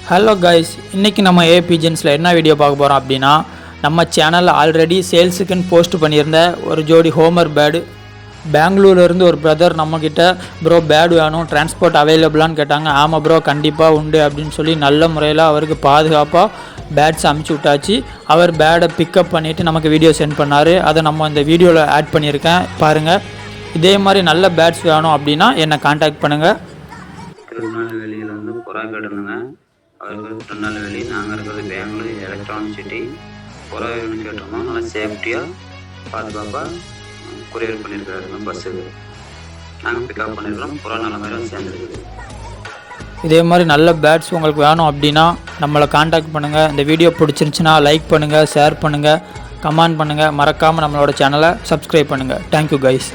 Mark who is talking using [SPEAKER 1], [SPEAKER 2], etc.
[SPEAKER 1] Hello guys, இன்றைக்கி நம்ம ஏ பிஜன்ஸில் என்ன வீடியோ பார்க்க போகிறோம் அப்படின்னா, நம்ம சேனலில் ஆல்ரெடி சேல்ஸுக்குன்னு போஸ்ட் பண்ணியிருந்த ஒரு ஜோடி ஹோமர் பேடு. பெங்களூர்லேருந்து ஒரு பிரதர் நம்மக்கிட்ட ப்ரோ பேடு வேணும், டிரான்ஸ்போர்ட் அவைலபிளான்னு கேட்டாங்க. ஆமாம் ப்ரோ, கண்டிப்பாக உண்டு அப்படின்னு சொல்லி நல்ல முறையில் அவருக்கு பாதுகாப்பாக பேட்ஸ் அமுச்சு விட்டாச்சு. அவர் பேடை பிக்கப் பண்ணிவிட்டு நமக்கு வீடியோ சென்ட் பண்ணார். அதை நம்ம இந்த வீடியோவில் ஆட் பண்ணியிருக்கேன், பாருங்கள். இதே மாதிரி நல்ல பேட்ஸ் வேணும் அப்படின்னா என்னை கான்டாக்ட் பண்ணுங்கள்.
[SPEAKER 2] திருநெல்வேலியில் வந்து புறா கேட்டுருந்தேங்க. அவருக்கு திருநெல்வேலி, நாங்கள் இருக்கிறது பெங்களூர் எலக்ட்ரானிக் சிட்டி. புறா வேணும்னு கேட்டோம்னா நல்லா சேஃப்டியாக பாதுகாப்பாக கொரியர் பண்ணியிருக்காருங்க. பஸ்ஸுக்கு நாங்கள் பிக்கப் பண்ணியிருக்கிறோம். புறா நல்ல மாதிரி சேர்ந்துருக்குது.
[SPEAKER 1] இதே மாதிரி நல்ல பேட்ஸ் உங்களுக்கு வேணும் அப்படின்னா நம்மளை கான்டாக்ட் பண்ணுங்கள். இந்த வீடியோ பிடிச்சிருந்துச்சுன்னா லைக் பண்ணுங்கள், ஷேர் பண்ணுங்கள், கமெண்ட் பண்ணுங்கள். மறக்காமல் நம்மளோட சேனலை சப்ஸ்கிரைப் பண்ணுங்கள். Thank you guys.